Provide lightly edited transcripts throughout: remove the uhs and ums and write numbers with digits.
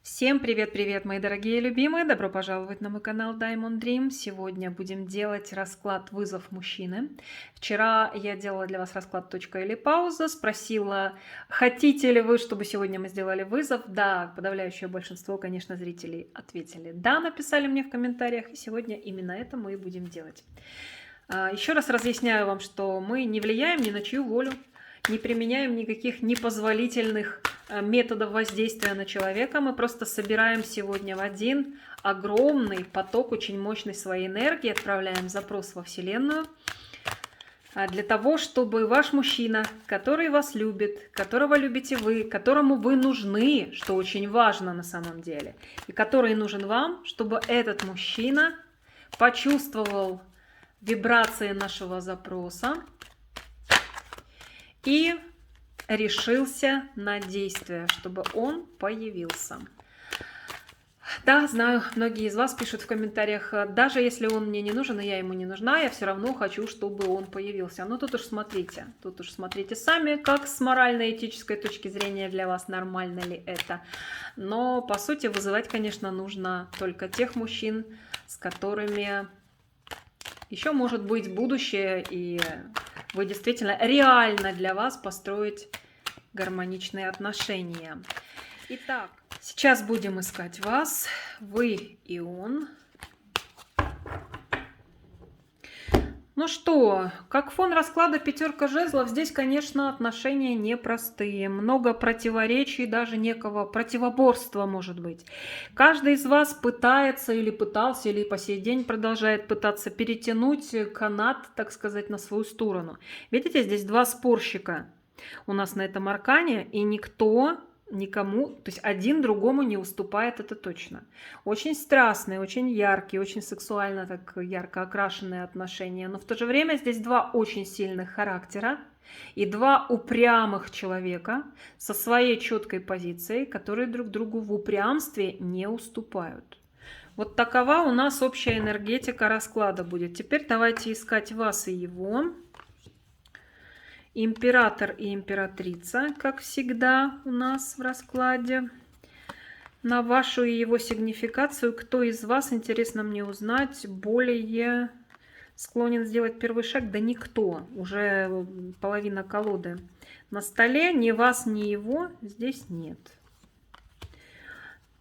Всем привет-привет, мои дорогие любимые! Добро пожаловать на мой канал Diamond Dream. Сегодня будем делать расклад «Вызов мужчины». Вчера я делала для вас расклад «Точка или пауза». Спросила, хотите ли вы, чтобы сегодня мы сделали вызов? Да, подавляющее большинство, конечно, зрителей ответили «да», написали мне в комментариях. И сегодня именно это мы и будем делать. Еще раз разъясняю вам, что мы не влияем ни на чью волю, не применяем никаких непозволительных методов воздействия на человека. Мы просто собираем сегодня в один огромный поток очень мощной своей энергии, отправляем запрос во Вселенную для того, чтобы ваш мужчина, который вас любит, которого любите вы, которому вы нужны, что очень важно на самом деле, и который нужен вам, чтобы этот мужчина почувствовал вибрации нашего запроса и решился на действие, чтобы он появился. Да, знаю, многие из вас пишут в комментариях, даже если он мне не нужен, и я ему не нужна, я все равно хочу, чтобы он появился. Но тут уж смотрите сами, как с морально-этической точки зрения для вас нормально ли это. Но, по сути, вызывать, конечно, нужно только тех мужчин, с которыми еще может быть будущее, и вы действительно реально для вас построить гармоничные отношения. Итак, сейчас будем искать вас, вы и он. Ну что, как фон расклада пятерка жезлов, здесь, конечно, отношения непростые. Много противоречий, даже некого противоборства может быть. Каждый из вас пытается или пытался, или по сей день продолжает пытаться перетянуть канат, так сказать, на свою сторону. Видите, здесь два спорщика у нас на этом аркане, и никто никому, то есть один другому не уступает, это точно. Очень страстные, очень яркие, очень сексуально так ярко окрашенные отношения, но в то же время здесь два очень сильных характера и два упрямых человека со своей четкой позицией, которые друг другу в упрямстве не уступают. Вот такова у нас общая энергетика расклада будет. Теперь давайте искать вас и его. Император и императрица, как всегда у нас в раскладе. На вашу и его сигнификацию, кто из вас, интересно мне узнать, более склонен сделать первый шаг? Да никто, уже половина колоды на столе, ни вас, ни его здесь нет.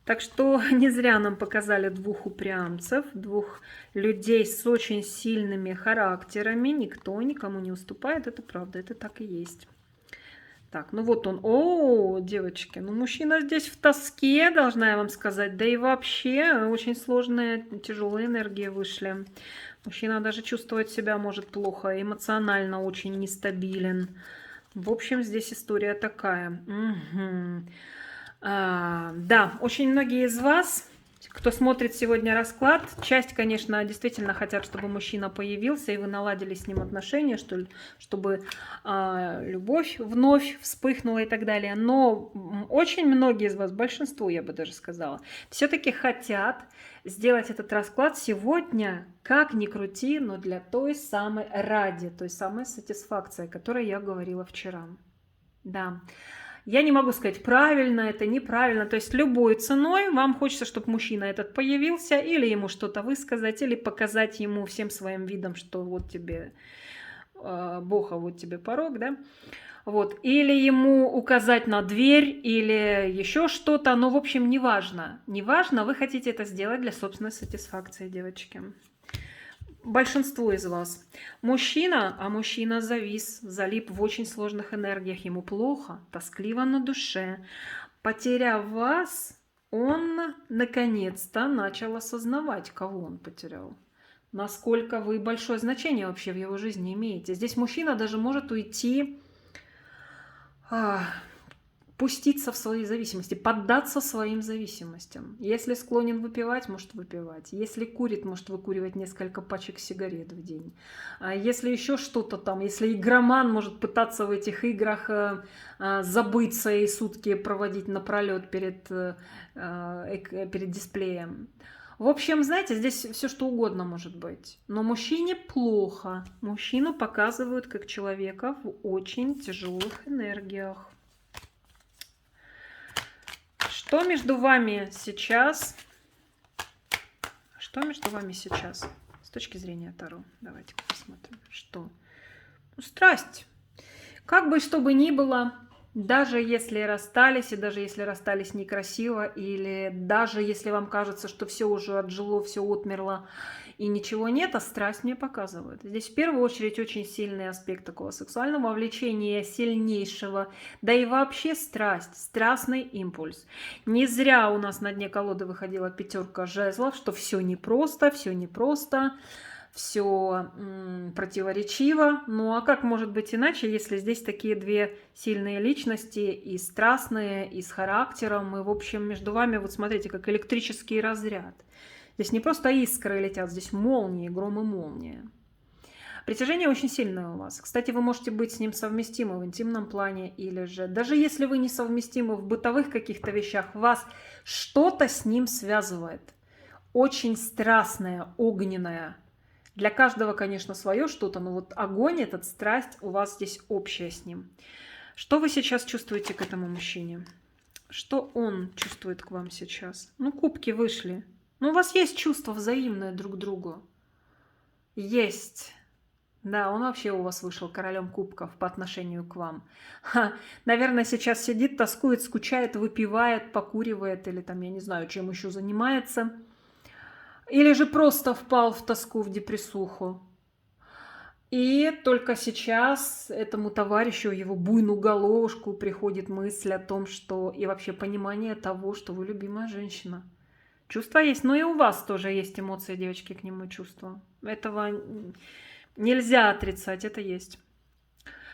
Так что не зря нам показали двух упрямцев, двух людей с очень сильными характерами. Никто никому не уступает, это правда, это так и есть. Так, ну вот он. О, девочки, ну мужчина здесь в тоске, должна я вам сказать. Да и вообще очень сложные, тяжелые энергии вышли. Мужчина даже чувствовать себя может плохо, эмоционально очень нестабилен. В общем, здесь история такая. Угу. Да, очень многие из вас, кто смотрит сегодня расклад, часть, конечно, действительно хотят, чтобы мужчина появился, и вы наладили с ним отношения, чтобы любовь вновь вспыхнула и так далее. Но очень многие из вас, большинство, я бы даже сказала, все-таки хотят сделать этот расклад сегодня, как ни крути, но для той самой той самой сатисфакции, о которой я говорила вчера. Да. Я не могу сказать, правильно это, неправильно. То есть любой ценой вам хочется, чтобы мужчина этот появился, или ему что-то высказать, или показать ему всем своим видом, что вот тебе Бог, а вот тебе порог, да? Вот. Или ему указать на дверь, или еще что-то. Но, в общем, неважно. Неважно, вы хотите это сделать для собственной сатисфакции, девочки. Большинство из вас. Мужчина, а мужчина завис, залип в очень сложных энергиях, ему плохо, тоскливо на душе. Потеряв вас, он наконец-то начал осознавать, кого он потерял. Насколько вы большое значение вообще в его жизни имеете. Здесь мужчина даже может уйти, пуститься в свои зависимости, поддаться своим зависимостям. Если склонен выпивать, может выпивать. Если курит, может выкуривать несколько пачек сигарет в день. А если еще что-то там, если игроман, может пытаться в этих играх забыться и сутки проводить напролет перед дисплеем. В общем, знаете, здесь все что угодно может быть. Но мужчине плохо. Мужчину показывают как человека в очень тяжелых энергиях. Что между вами сейчас? Что между вами сейчас? С точки зрения Таро. Давайте посмотрим. Что? Ну, страсть. Как бы что бы ни было, даже если расстались, и даже если расстались некрасиво, или даже если вам кажется, что все уже отжило, все отмерло, и ничего нет, а страсть мне показывает. Здесь в первую очередь очень сильный аспект такого сексуального влечения, сильнейшего, да и вообще страсть, страстный импульс. Не зря у нас на дне колоды выходила 5 жезлов, что все непросто, все противоречиво. Ну а как может быть иначе, если здесь такие две сильные личности, и страстные, и с характером, и в общем между вами, вот смотрите, как электрический разряд. Здесь не просто искры летят, здесь молнии, гром и молния. Притяжение очень сильное у вас. Кстати, вы можете быть с ним совместимы в интимном плане, или же даже если вы не совместимы в бытовых каких-то вещах, вас что-то с ним связывает. Очень страстное, огненное. Для каждого, конечно, свое что-то, но вот огонь, этот страсть у вас здесь общая с ним. Что вы сейчас чувствуете к этому мужчине? Что он чувствует к вам сейчас? Ну, кубки вышли. Ну, у вас есть чувство взаимное друг к другу. Есть. Да, он вообще у вас вышел королем кубков по отношению к вам. Наверное, сейчас сидит, тоскует, скучает, выпивает, покуривает или там, я не знаю, чем еще занимается. Или же просто впал в тоску, в депрессуху. И только сейчас этому товарищу, его буйную головушку приходит мысль о том, что и вообще понимание того, что вы любимая женщина. Чувства есть, но и у вас тоже есть эмоции, девочки, к нему чувства. Этого нельзя отрицать, это есть.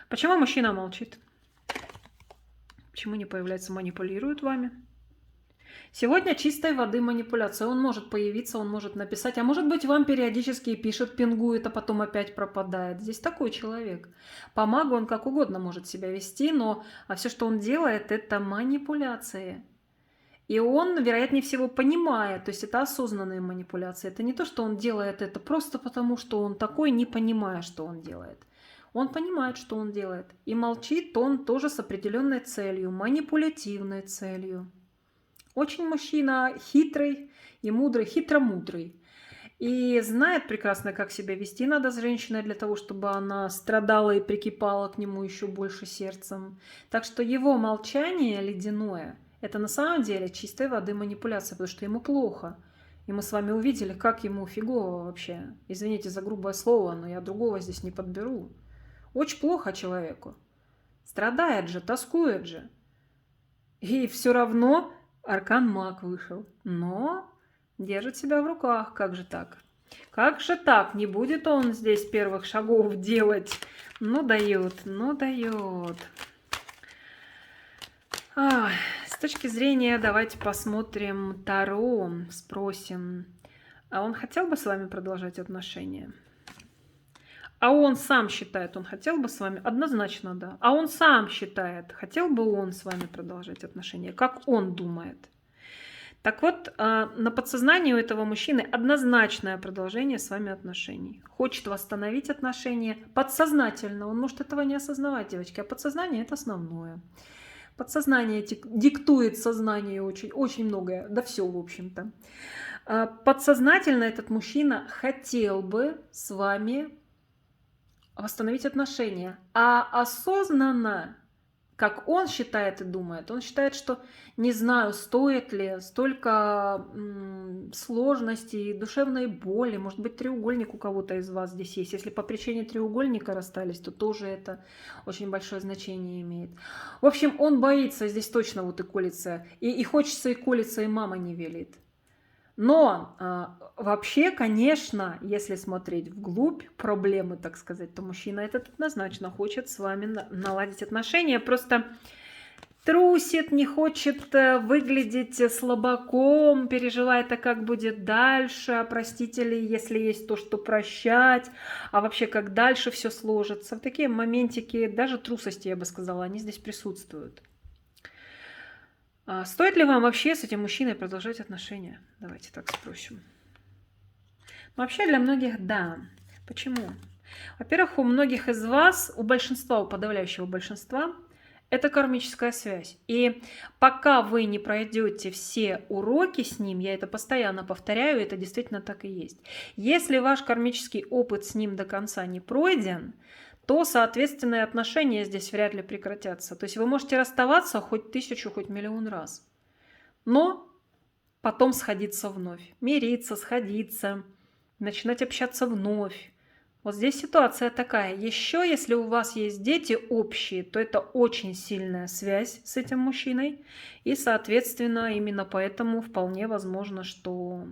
Почему мужчина молчит? Почему не появляется, манипулирует вами? Сегодня чистой воды манипуляция. Он может появиться, он может написать, а может быть вам периодически пишет, пингует, а потом опять пропадает. Здесь такой человек. По магу он как угодно может себя вести, но все, что он делает, это манипуляции. И он, вероятнее всего, понимает, то есть это осознанные манипуляции. Это не то, что он делает это просто потому, что он такой, не понимая, что он делает. Он понимает, что он делает. И молчит он тоже с определенной целью, манипулятивной целью. Очень мужчина хитрый и мудрый, хитромудрый. И знает прекрасно, как себя вести надо с женщиной для того, чтобы она страдала и прикипала к нему еще больше сердцем. Так что его молчание ледяное – это на самом деле чистой воды манипуляция, потому что ему плохо. И мы с вами увидели, как ему фигово вообще. Извините за грубое слово, но я другого здесь не подберу. Очень плохо человеку. Страдает же, тоскует же. И все равно аркан маг вышел. Но держит себя в руках. Как же так? Как же так? Не будет он здесь первых шагов делать? Ну дает, ну дает. С точки зрения, давайте посмотрим Таро, спросим, а он хотел бы с вами продолжать отношения? А он сам считает, он хотел бы с вами? Однозначно, да. А он сам считает, хотел бы он с вами продолжать отношения? Как он думает? Так вот, на подсознании у этого мужчины однозначное продолжение с вами отношений. Хочет восстановить отношения подсознательно. Он может этого не осознавать, девочки, а подсознание – это основное. Подсознание диктует сознанию очень многое, да все, в общем-то. Подсознательно этот мужчина хотел бы с вами восстановить отношения, а осознанно, как он считает и думает, он считает, что не знаю, стоит ли столько сложностей, душевной боли, может быть, треугольник у кого-то из вас здесь есть. Если по причине треугольника расстались, то тоже это очень большое значение имеет. В общем, он боится, здесь точно вот и колется, и хочется и колется, и мама не велит. Но вообще, конечно, если смотреть вглубь проблемы, так сказать, то мужчина этот однозначно хочет с вами наладить отношения. Просто трусит, не хочет выглядеть слабаком, переживает, а как будет дальше, простите ли, если есть то, что прощать, а вообще как дальше все сложится. В такие моментики, даже трусости, я бы сказала, они здесь присутствуют. Стоит ли вам вообще с этим мужчиной продолжать отношения? Давайте так спросим. Вообще для многих да. Почему? Во-первых, у многих из вас, у большинства, у подавляющего большинства, Это кармическая связь. И пока вы не пройдете все уроки с ним, я это постоянно повторяю, это действительно так и есть. Если ваш кармический опыт с ним до конца не пройден, то, соответственно, и отношения здесь вряд ли прекратятся. То есть вы можете расставаться хоть 1000, хоть миллион раз. Но потом сходиться вновь. Мириться, сходиться, начинать общаться вновь. Вот здесь ситуация такая. Еще если у вас есть дети общие, то это очень сильная связь с этим мужчиной. И, соответственно, именно поэтому вполне возможно, что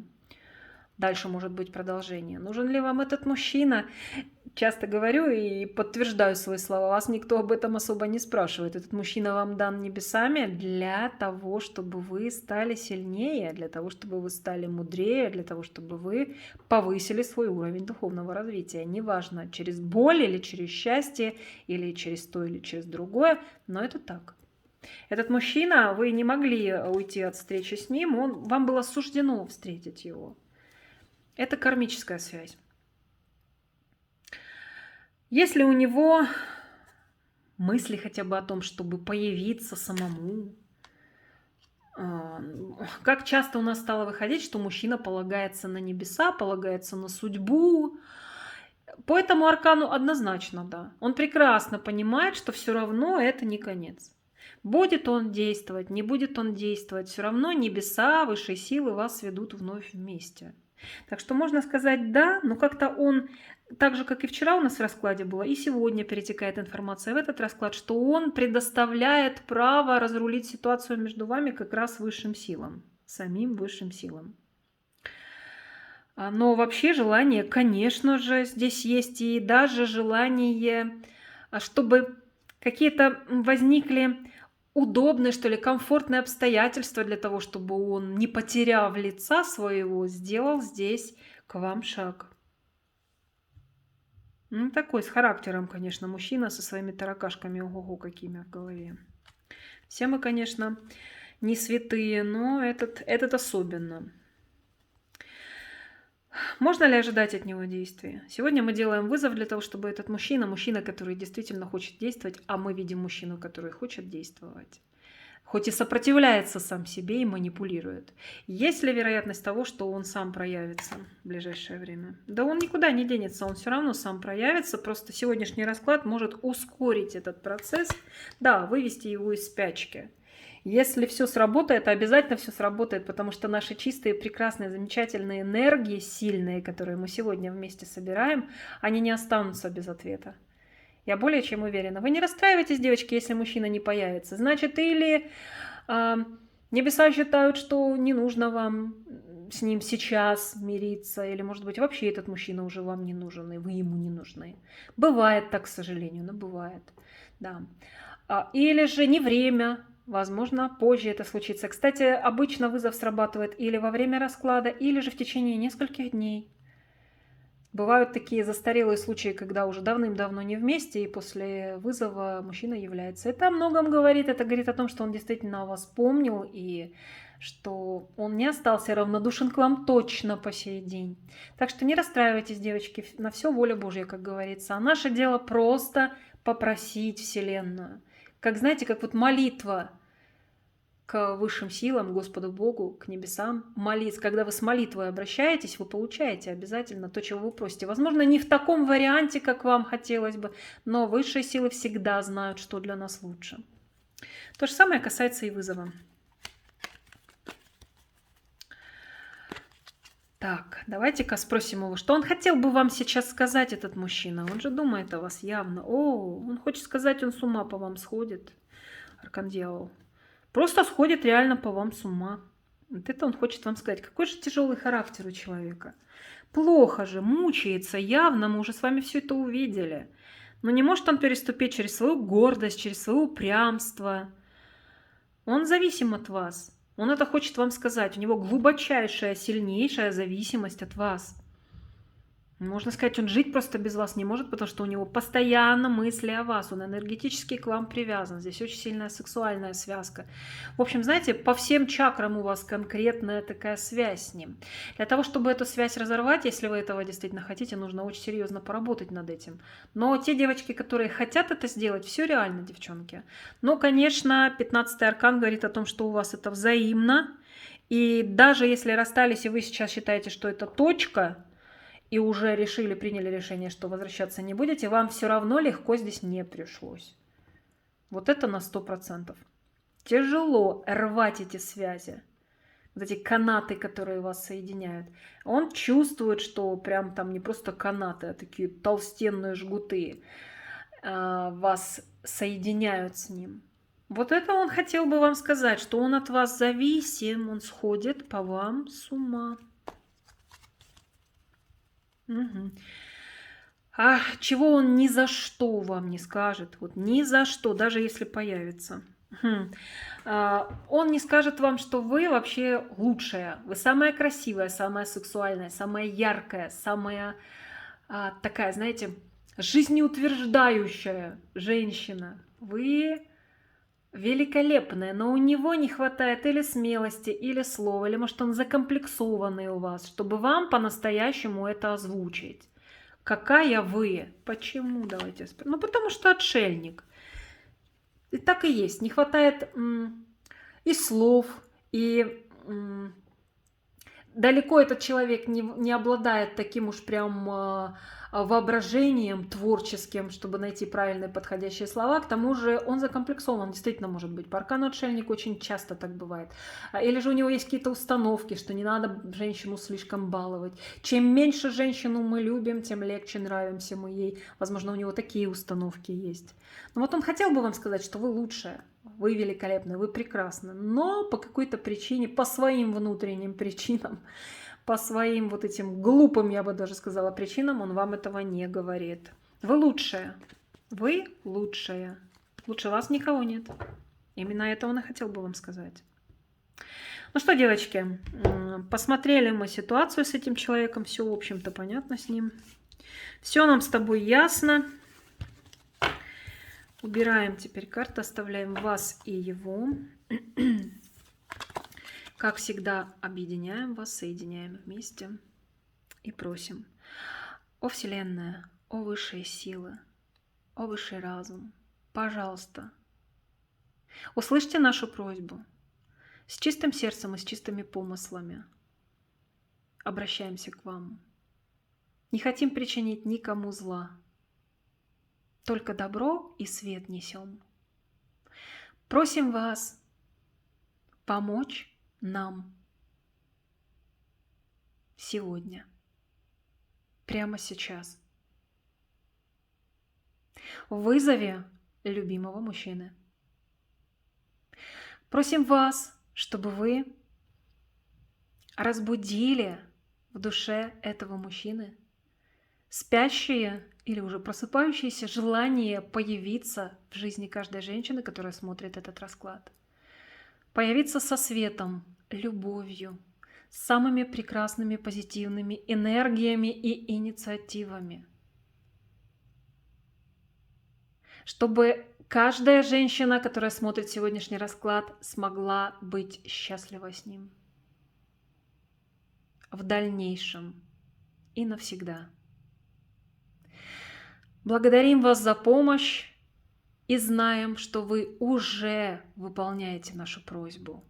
дальше может быть продолжение. Нужен ли вам этот мужчина? Часто говорю и подтверждаю свои слова. Вас никто об этом особо не спрашивает. Этот мужчина вам дан небесами для того, чтобы вы стали сильнее, для того, чтобы вы стали мудрее, для того, чтобы вы повысили свой уровень духовного развития. Неважно, через боль или через счастье, или через то, или через другое, но это так. Этот мужчина, вы не могли уйти от встречи с ним, вам было суждено встретить его. Это кармическая связь. Если у него мысли хотя бы о том, чтобы появиться самому, как часто у нас стало выходить, что мужчина полагается на небеса, полагается на судьбу. По этому аркану однозначно, да. Он прекрасно понимает, что все равно это не конец. Будет он действовать, не будет он действовать, все равно небеса, высшие силы вас ведут вновь вместе. Так что можно сказать да, но как-то он, так же, как и вчера у нас в раскладе было, и сегодня перетекает информация в этот расклад, что он предоставляет право разрулить ситуацию между вами как раз высшим силам, самим высшим силам. Но вообще желание, конечно же, здесь есть, и даже желание, чтобы какие-то возникли удобные, что ли, комфортные обстоятельства для того, чтобы он, не потеряв лица своего, сделал здесь к вам шаг. Ну, такой с характером, конечно, мужчина со своими таракашками, ого-го, какими в голове. Все мы, конечно, не святые, но этот особенно. Можно ли ожидать от него действия? Сегодня мы делаем вызов для того, чтобы этот мужчина, который действительно хочет действовать, а мы видим мужчину, который хочет действовать, хоть и сопротивляется сам себе и манипулирует. Есть ли вероятность того, что он сам проявится в ближайшее время? Да он никуда не денется, он все равно сам проявится, просто сегодняшний расклад может ускорить этот процесс, да, вывести его из спячки. Если все сработает, обязательно все сработает, потому что наши чистые, прекрасные, замечательные энергии, сильные, которые мы сегодня вместе собираем, они не останутся без ответа. Я более чем уверена. Вы не расстраивайтесь, девочки, если мужчина не появится. Значит, или небеса считают, что не нужно вам с ним сейчас мириться, или, может быть, вообще этот мужчина уже вам не нужен, и вы ему не нужны. Бывает так, к сожалению, но бывает. Да. Или же не время. Возможно, позже это случится. Кстати, обычно вызов срабатывает или во время расклада, или же в течение нескольких дней. Бывают такие застарелые случаи, когда уже давным-давно не вместе, и после вызова мужчина является. Это о многом говорит. Это говорит о том, что он действительно о вас помнил, и что он не остался равнодушен к вам точно по сей день. Так что не расстраивайтесь, девочки, на все воля Божья, как говорится. А наше дело просто попросить Вселенную. Как, знаете, как вот молитва к высшим силам, Господу Богу, к небесам, молиться. Когда вы с молитвой обращаетесь, вы получаете обязательно то, чего вы просите. Возможно, не в таком варианте, как вам хотелось бы, но высшие силы всегда знают, что для нас лучше. То же самое касается и вызова. Так, давайте-ка спросим его, что он хотел бы вам сейчас сказать, этот мужчина. Он же думает о вас явно. О, он хочет сказать, он с ума по вам сходит, аркан дьявол. Просто сходит реально по вам с ума. Вот это он хочет вам сказать. Какой же тяжелый характер у человека. Плохо же, мучается, явно, мы уже с вами все это увидели. Но не может он переступить через свою гордость, через свое упрямство. Он зависим от вас. Он это хочет вам сказать. У него глубочайшая, сильнейшая зависимость от вас. Можно сказать, он жить просто без вас не может, потому что у него постоянно мысли о вас, он энергетически к вам привязан. Здесь очень сильная сексуальная связка. В общем, знаете, по всем чакрам у вас конкретная такая связь с ним. Для того, чтобы эту связь разорвать, если вы этого действительно хотите, нужно очень серьезно поработать над этим. Но те девочки, которые хотят это сделать, все реально, девчонки. Но, конечно, 15-й аркан говорит о том, что у вас это взаимно. И даже если расстались, и вы сейчас считаете, что это точка, и уже решили, приняли решение, что возвращаться не будете, вам все равно легко здесь не пришлось. Вот это на 100%. Тяжело рвать эти связи, вот эти канаты, которые вас соединяют. Он чувствует, что прям там не просто канаты, а такие толстенные жгуты вас соединяют с ним. Вот это он хотел бы вам сказать, что он от вас зависим, он сходит по вам с ума. Угу. А чего он ни за что вам не скажет, вот ни за что, даже если появится. Он не скажет вам, что вы вообще лучшая, вы самая красивая, самая сексуальная, самая яркая, самая такая, знаете, жизнеутверждающая женщина. Вы великолепная, но у него не хватает или смелости, или слова, или, может, он закомплексованный у вас, чтобы вам по-настоящему это озвучить. Какая вы? Почему? Давайте спросим. Ну, потому что отшельник. И так и есть. Не хватает и слов, и далеко этот человек не обладает таким уж прям воображением творческим, чтобы найти правильные подходящие слова. К тому же он закомплексован, действительно может быть. По аркану отшельник очень часто так бывает. Или же у него есть какие-то установки, что не надо женщину слишком баловать. Чем меньше женщину мы любим, тем легче нравимся мы ей. Возможно, у него такие установки есть. Но вот он хотел бы вам сказать, что вы лучшая, вы великолепны, вы прекрасны. Но по какой-то причине, по своим внутренним причинам, по своим вот этим глупым, я бы даже сказала, причинам, он вам этого не говорит. Вы лучшая. Вы лучшая. Лучше вас никого нет. Именно это он и хотел бы вам сказать. Ну что, девочки, посмотрели мы ситуацию с этим человеком. Все, в общем-то, понятно с ним. Все нам с тобой ясно. Убираем теперь карты, оставляем вас и его. Как всегда, объединяем вас, соединяем вместе и просим: о Вселенная, о высшие силы, о высший разум, пожалуйста, услышьте нашу просьбу. С чистым сердцем и с чистыми помыслами обращаемся к вам. Не хотим причинить никому зла, только добро и свет несем. Просим вас помочь нам сегодня, прямо сейчас. Вызови любимого мужчины. Просим вас, чтобы вы разбудили в душе этого мужчины спящее или уже просыпающееся желание появиться в жизни каждой женщины, которая смотрит этот расклад. Появиться со светом, любовью, самыми прекрасными позитивными энергиями и инициативами. Чтобы каждая женщина, которая смотрит сегодняшний расклад, смогла быть счастлива с ним в дальнейшем и навсегда. Благодарим вас за помощь и знаем, что вы уже выполняете нашу просьбу.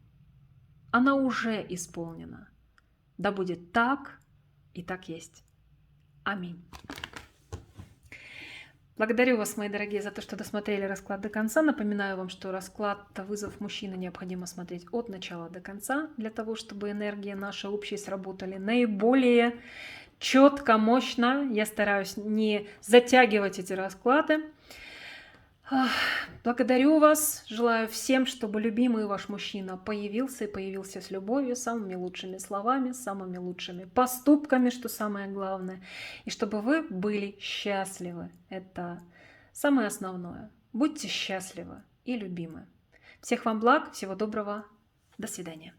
Она уже исполнена. Да будет так и так есть. Аминь. Благодарю вас, мои дорогие, за то, что досмотрели расклад до конца. Напоминаю вам, что расклад «Вызов мужчины» необходимо смотреть от начала до конца, для того, чтобы энергии наши общие сработали наиболее четко, мощно. Я стараюсь не затягивать эти расклады. Благодарю вас. Желаю всем, чтобы любимый ваш мужчина появился и появился с любовью, самыми лучшими словами, самыми лучшими поступками, что самое главное. И чтобы вы были счастливы. Это самое основное. Будьте счастливы и любимы. Всех вам благ, всего доброго. До свидания.